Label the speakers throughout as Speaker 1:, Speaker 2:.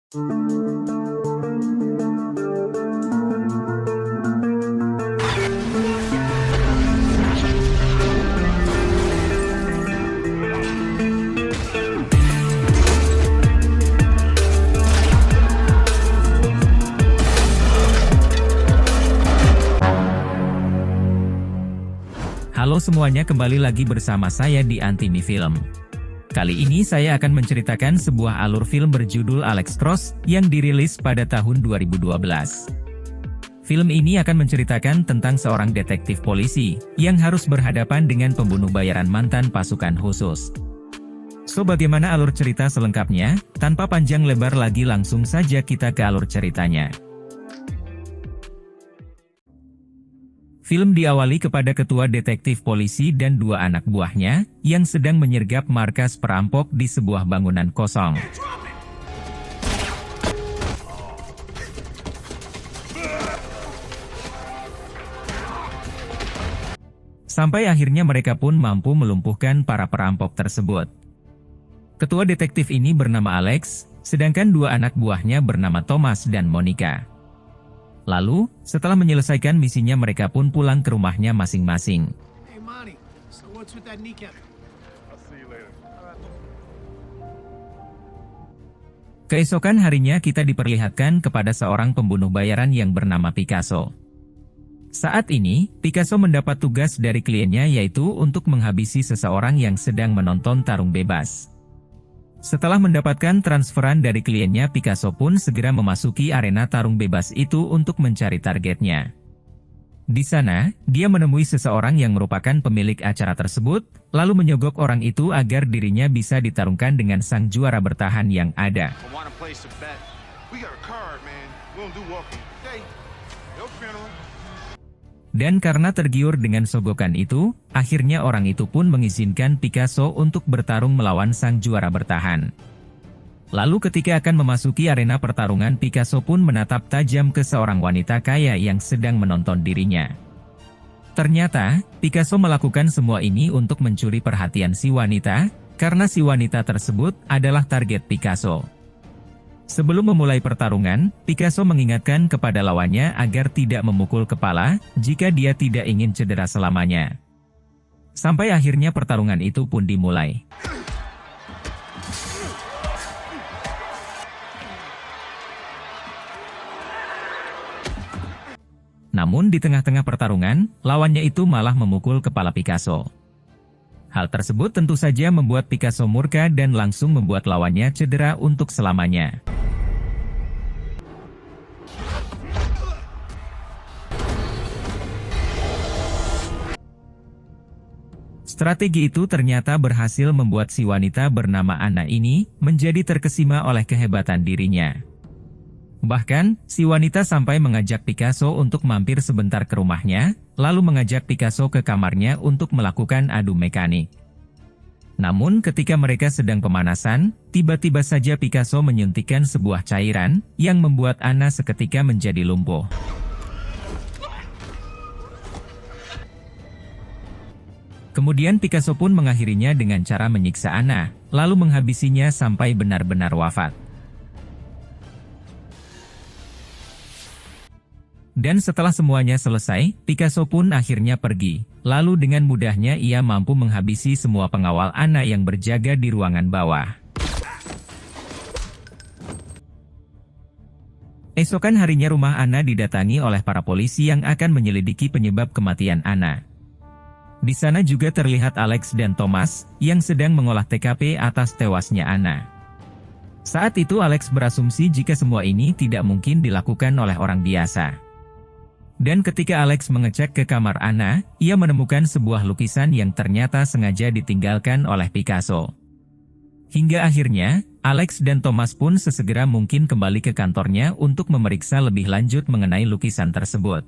Speaker 1: Halo semuanya, kembali lagi bersama saya di Antimi Film. Kali ini saya akan menceritakan sebuah alur film berjudul Alex Cross yang dirilis pada tahun 2012. Film ini akan menceritakan tentang seorang detektif polisi yang harus berhadapan dengan pembunuh bayaran mantan pasukan khusus. So, bagaimana alur cerita selengkapnya? Tanpa panjang lebar lagi, langsung saja kita ke alur ceritanya. Film diawali kepada ketua detektif polisi dan dua anak buahnya yang sedang menyergap markas perampok di sebuah bangunan kosong. Sampai akhirnya mereka pun mampu melumpuhkan para perampok tersebut. Ketua detektif ini bernama Alex, sedangkan dua anak buahnya bernama Thomas dan Monica. Lalu, setelah menyelesaikan misinya, mereka pun pulang ke rumahnya masing-masing. Keesokan harinya kita diperlihatkan kepada seorang pembunuh bayaran yang bernama Picasso. Saat ini, Picasso mendapat tugas dari kliennya, yaitu untuk menghabisi seseorang yang sedang menonton tarung bebas. Setelah mendapatkan transferan dari kliennya, Picasso pun segera memasuki arena tarung bebas itu untuk mencari targetnya. Di sana, dia menemui seseorang yang merupakan pemilik acara tersebut, lalu menyogok orang itu agar dirinya bisa ditarungkan dengan sang juara bertahan yang ada. Dan karena tergiur dengan sogokan itu, akhirnya orang itu pun mengizinkan Picasso untuk bertarung melawan sang juara bertahan. Lalu ketika akan memasuki arena pertarungan, Picasso pun menatap tajam ke seorang wanita kaya yang sedang menonton dirinya. Ternyata, Picasso melakukan semua ini untuk mencuri perhatian si wanita, karena si wanita tersebut adalah target Picasso. Sebelum memulai pertarungan, Picasso mengingatkan kepada lawannya agar tidak memukul kepala jika dia tidak ingin cedera selamanya. Sampai akhirnya pertarungan itu pun dimulai. Namun di tengah-tengah pertarungan, lawannya itu malah memukul kepala Picasso. Hal tersebut tentu saja membuat Picasso murka dan langsung membuat lawannya cedera untuk selamanya. Strategi itu ternyata berhasil membuat si wanita bernama Anna ini menjadi terkesima oleh kehebatan dirinya. Bahkan, si wanita sampai mengajak Picasso untuk mampir sebentar ke rumahnya, lalu mengajak Picasso ke kamarnya untuk melakukan adu mekanik. Namun ketika mereka sedang pemanasan, tiba-tiba saja Picasso menyuntikkan sebuah cairan yang membuat Anna seketika menjadi lumpuh. Kemudian Picasso pun mengakhirinya dengan cara menyiksa Anna, lalu menghabisinya sampai benar-benar wafat. Dan setelah semuanya selesai, Picasso pun akhirnya pergi. Lalu dengan mudahnya ia mampu menghabisi semua pengawal Anna yang berjaga di ruangan bawah. Esokan harinya rumah Anna didatangi oleh para polisi yang akan menyelidiki penyebab kematian Anna. Di sana juga terlihat Alex dan Thomas yang sedang mengolah TKP atas tewasnya Anna. Saat itu Alex berasumsi jika semua ini tidak mungkin dilakukan oleh orang biasa. Dan ketika Alex mengecek ke kamar Anna, ia menemukan sebuah lukisan yang ternyata sengaja ditinggalkan oleh Picasso. Hingga akhirnya, Alex dan Thomas pun sesegera mungkin kembali ke kantornya untuk memeriksa lebih lanjut mengenai lukisan tersebut.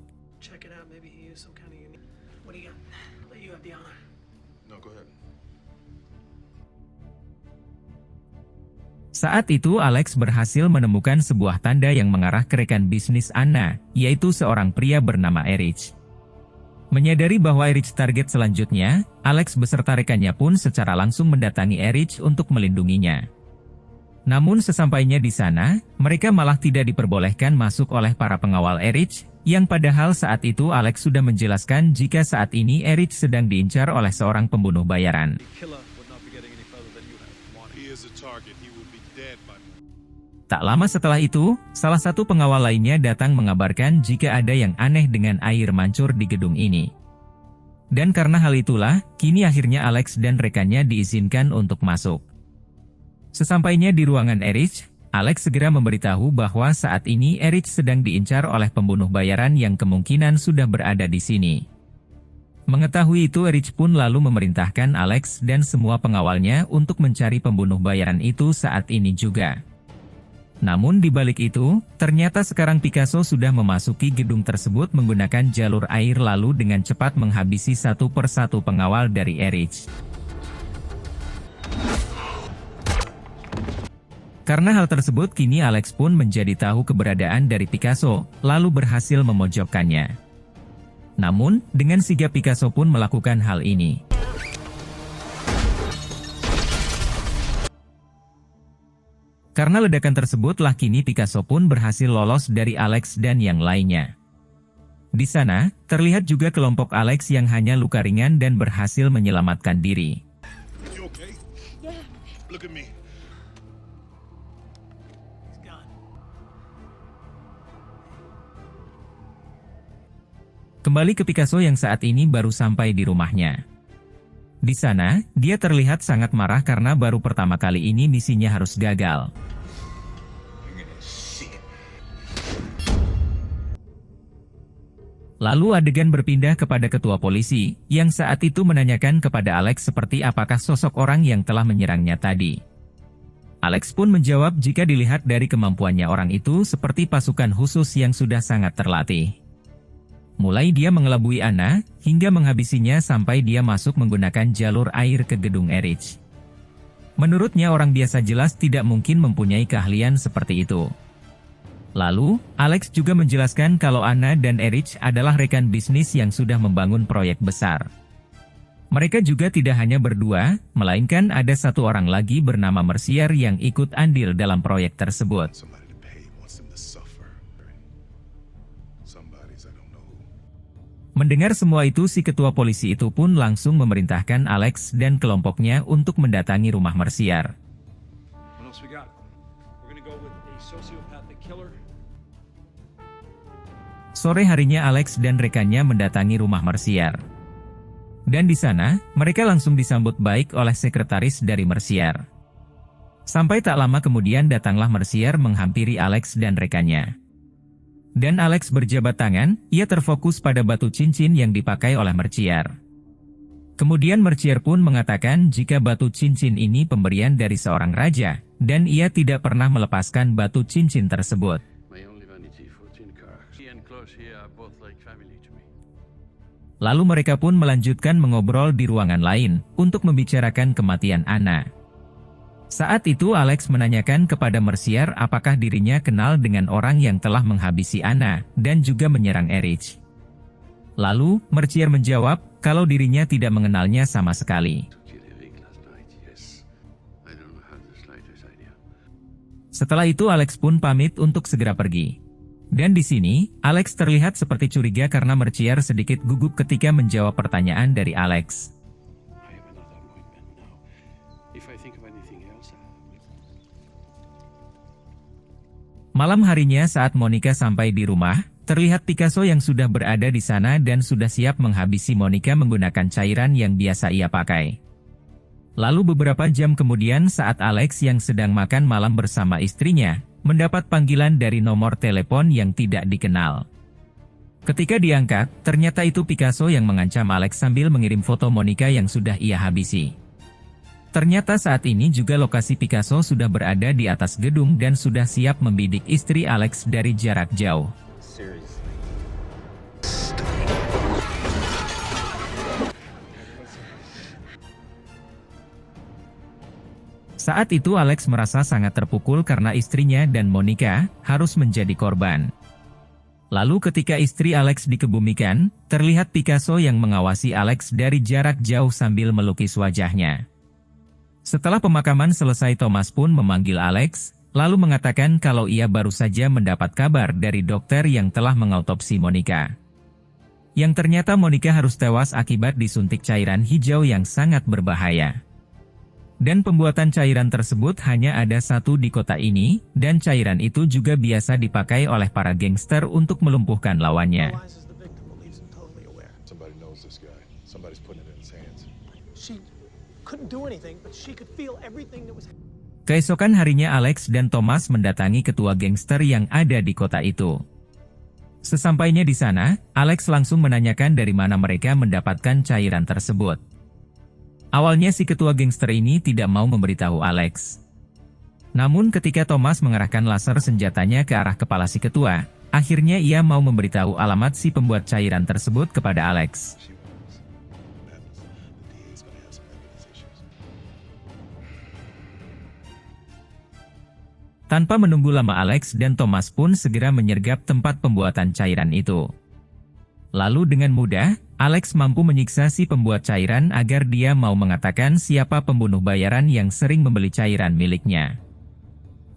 Speaker 1: Saat itu Alex berhasil menemukan sebuah tanda yang mengarah ke rekan bisnis Anna, yaitu seorang pria bernama Erich. Menyadari bahwa Erich target selanjutnya, Alex beserta rekannya pun secara langsung mendatangi Erich untuk melindunginya. Namun sesampainya di sana, mereka malah tidak diperbolehkan masuk oleh para pengawal Erich, yang padahal saat itu Alex sudah menjelaskan jika saat ini Erich sedang diincar oleh seorang pembunuh bayaran. Tak lama setelah itu, salah satu pengawal lainnya datang mengabarkan jika ada yang aneh dengan air mancur di gedung ini. Dan karena hal itulah, kini akhirnya Alex dan rekannya diizinkan untuk masuk. Sesampainya di ruangan Erich, Alex segera memberitahu bahwa saat ini Erich sedang diincar oleh pembunuh bayaran yang kemungkinan sudah berada di sini. Mengetahui itu, Erich pun lalu memerintahkan Alex dan semua pengawalnya untuk mencari pembunuh bayaran itu saat ini juga. Namun di balik itu, ternyata sekarang Picasso sudah memasuki gedung tersebut menggunakan jalur air lalu dengan cepat menghabisi satu persatu pengawal dari Erich. Karena hal tersebut, kini Alex pun menjadi tahu keberadaan dari Picasso, lalu berhasil memojokkannya. Namun, dengan sigap Picasso pun melakukan hal ini. Karena ledakan tersebutlah kini Picasso pun berhasil lolos dari Alex dan yang lainnya. Di sana, terlihat juga kelompok Alex yang hanya luka ringan dan berhasil menyelamatkan diri. Kembali ke Picasso yang saat ini baru sampai di rumahnya. Di sana, dia terlihat sangat marah karena baru pertama kali ini misinya harus gagal. Lalu adegan berpindah kepada ketua polisi, yang saat itu menanyakan kepada Alex seperti apakah sosok orang yang telah menyerangnya tadi. Alex pun menjawab jika dilihat dari kemampuannya orang itu seperti pasukan khusus yang sudah sangat terlatih. Mulai dia mengelabui Anna, hingga menghabisinya sampai dia masuk menggunakan jalur air ke gedung Erich. Menurutnya orang biasa jelas tidak mungkin mempunyai keahlian seperti itu. Lalu, Alex juga menjelaskan kalau Anna dan Erich adalah rekan bisnis yang sudah membangun proyek besar. Mereka juga tidak hanya berdua, melainkan ada satu orang lagi bernama Mercier yang ikut andil dalam proyek tersebut. Mendengar semua itu, si ketua polisi itu pun langsung memerintahkan Alex dan kelompoknya untuk mendatangi rumah Mercier. Sore harinya Alex dan rekannya mendatangi rumah Mercier. Dan di sana, mereka langsung disambut baik oleh sekretaris dari Mercier. Sampai tak lama kemudian datanglah Mercier menghampiri Alex dan rekannya. Dan Alex berjabat tangan, ia terfokus pada batu cincin yang dipakai oleh Mercier. Kemudian Mercier pun mengatakan jika batu cincin ini pemberian dari seorang raja, dan ia tidak pernah melepaskan batu cincin tersebut. Lalu mereka pun melanjutkan mengobrol di ruangan lain, untuk membicarakan kematian Anna. Saat itu Alex menanyakan kepada Mercier apakah dirinya kenal dengan orang yang telah menghabisi Anna, dan juga menyerang Erich. Lalu, Mercier menjawab, kalau dirinya tidak mengenalnya sama sekali. Setelah itu Alex pun pamit untuk segera pergi. Dan di sini, Alex terlihat seperti curiga karena Mercier sedikit gugup ketika menjawab pertanyaan dari Alex. Malam harinya saat Monica sampai di rumah, terlihat Picasso yang sudah berada di sana dan sudah siap menghabisi Monica menggunakan cairan yang biasa ia pakai. Lalu beberapa jam kemudian saat Alex yang sedang makan malam bersama istrinya, mendapat panggilan dari nomor telepon yang tidak dikenal. Ketika diangkat, ternyata itu Picasso yang mengancam Alex sambil mengirim foto Monica yang sudah ia habisi. Ternyata saat ini juga lokasi Picasso sudah berada di atas gedung dan sudah siap membidik istri Alex dari jarak jauh. Saat itu Alex merasa sangat terpukul karena istrinya dan Monica harus menjadi korban. Lalu ketika istri Alex dikebumikan, terlihat Picasso yang mengawasi Alex dari jarak jauh sambil melukis wajahnya. Setelah pemakaman selesai, Thomas pun memanggil Alex, lalu mengatakan kalau ia baru saja mendapat kabar dari dokter yang telah mengautopsi Monica. Yang ternyata Monica harus tewas akibat disuntik cairan hijau yang sangat berbahaya. Dan pembuatan cairan tersebut hanya ada satu di kota ini, dan cairan itu juga biasa dipakai oleh para gangster untuk melumpuhkan lawannya. Keesokan harinya Alex dan Thomas mendatangi ketua gangster yang ada di kota itu. Sesampainya di sana, Alex langsung menanyakan dari mana mereka mendapatkan cairan tersebut. Awalnya si ketua gangster ini tidak mau memberitahu Alex. Namun ketika Thomas mengarahkan laser senjatanya ke arah kepala si ketua, akhirnya ia mau memberitahu alamat si pembuat cairan tersebut kepada Alex. Tanpa menunggu lama, Alex dan Thomas pun segera menyergap tempat pembuatan cairan itu. Lalu dengan mudah, Alex mampu menyiksa si pembuat cairan agar dia mau mengatakan siapa pembunuh bayaran yang sering membeli cairan miliknya.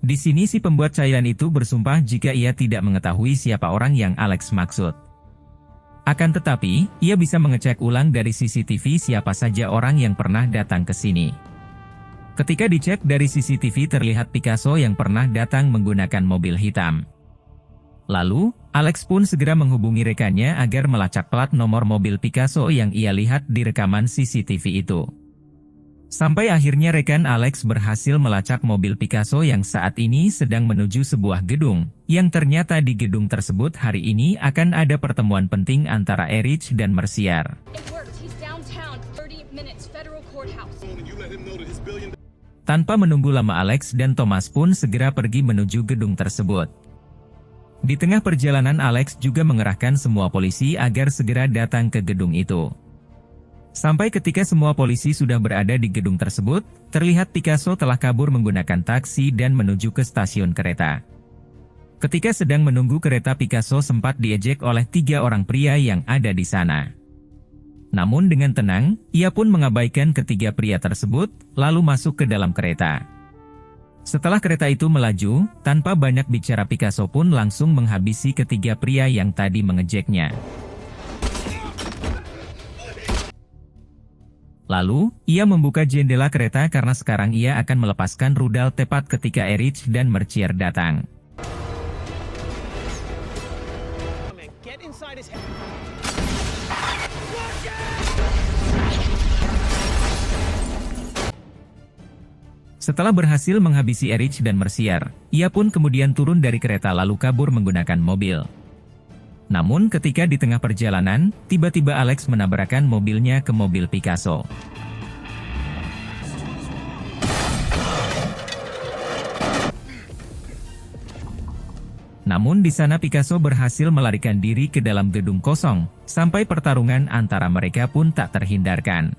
Speaker 1: Di sini si pembuat cairan itu bersumpah jika ia tidak mengetahui siapa orang yang Alex maksud. Akan tetapi, ia bisa mengecek ulang dari CCTV siapa saja orang yang pernah datang ke sini. Ketika dicek dari CCTV terlihat Picasso yang pernah datang menggunakan mobil hitam. Lalu, Alex pun segera menghubungi rekannya agar melacak plat nomor mobil Picasso yang ia lihat di rekaman CCTV itu. Sampai akhirnya rekan Alex berhasil melacak mobil Picasso yang saat ini sedang menuju sebuah gedung, yang ternyata di gedung tersebut hari ini akan ada pertemuan penting antara Erich dan Mercier. Tanpa menunggu lama, Alex dan Thomas pun segera pergi menuju gedung tersebut. Di tengah perjalanan, Alex juga mengerahkan semua polisi agar segera datang ke gedung itu. Sampai ketika semua polisi sudah berada di gedung tersebut, terlihat Picasso telah kabur menggunakan taksi dan menuju ke stasiun kereta. Ketika sedang menunggu kereta, Picasso sempat diejek oleh 3 orang pria yang ada di sana. Namun dengan tenang, ia pun mengabaikan ketiga pria tersebut, lalu masuk ke dalam kereta. Setelah kereta itu melaju, tanpa banyak bicara, Picasso pun langsung menghabisi ketiga pria yang tadi mengejeknya. Lalu, ia membuka jendela kereta karena sekarang ia akan melepaskan rudal tepat ketika Erich dan Mercier datang. Setelah berhasil menghabisi Erich dan Mercier, ia pun kemudian turun dari kereta lalu kabur menggunakan mobil. Namun ketika di tengah perjalanan, tiba-tiba Alex menabrakkan mobilnya ke mobil Picasso. Namun di sana Picasso berhasil melarikan diri ke dalam gedung kosong, sampai pertarungan antara mereka pun tak terhindarkan.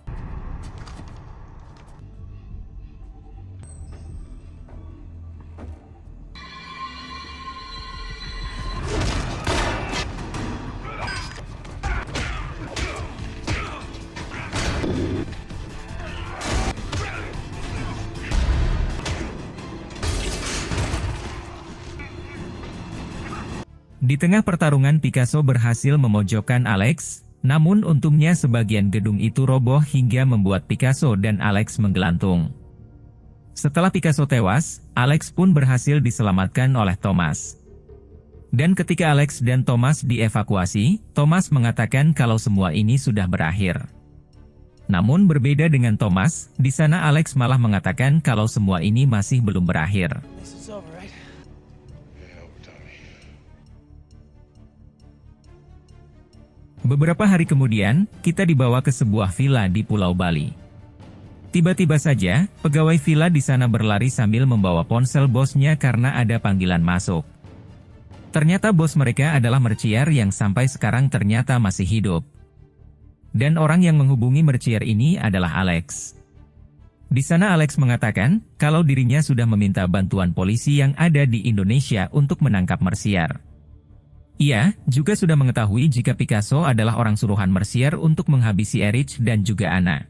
Speaker 1: Di tengah pertarungan, Picasso berhasil memojokkan Alex, namun untungnya sebagian gedung itu roboh hingga membuat Picasso dan Alex menggelantung. Setelah Picasso tewas, Alex pun berhasil diselamatkan oleh Thomas. Dan ketika Alex dan Thomas dievakuasi, Thomas mengatakan kalau semua ini sudah berakhir. Namun berbeda dengan Thomas, di sana Alex malah mengatakan kalau semua ini masih belum berakhir. Beberapa hari kemudian, kita dibawa ke sebuah villa di Pulau Bali. Tiba-tiba saja, pegawai villa di sana berlari sambil membawa ponsel bosnya karena ada panggilan masuk. Ternyata bos mereka adalah Mercier yang sampai sekarang ternyata masih hidup. Dan orang yang menghubungi Mercier ini adalah Alex. Di sana Alex mengatakan kalau dirinya sudah meminta bantuan polisi yang ada di Indonesia untuk menangkap Mercier. Ia juga sudah mengetahui jika Picasso adalah orang suruhan Mercier untuk menghabisi Erich dan juga Anna.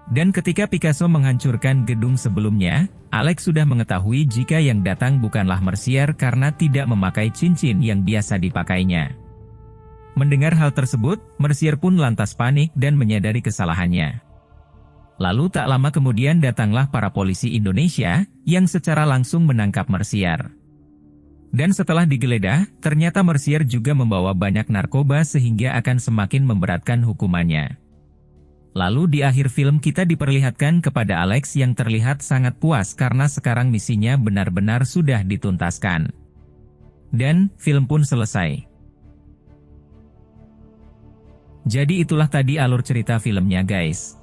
Speaker 1: Dan ketika Picasso menghancurkan gedung sebelumnya, Alex sudah mengetahui jika yang datang bukanlah Mercier karena tidak memakai cincin yang biasa dipakainya. Mendengar hal tersebut, Mercier pun lantas panik dan menyadari kesalahannya. Lalu tak lama kemudian datanglah para polisi Indonesia, yang secara langsung menangkap Mercier. Dan setelah digeledah, ternyata Mercier juga membawa banyak narkoba sehingga akan semakin memberatkan hukumannya. Lalu di akhir film kita diperlihatkan kepada Alex yang terlihat sangat puas karena sekarang misinya benar-benar sudah dituntaskan. Dan, film pun selesai. Jadi itulah tadi alur cerita filmnya guys.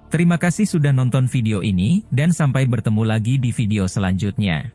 Speaker 1: Terima kasih sudah nonton video ini, dan sampai bertemu lagi di video selanjutnya.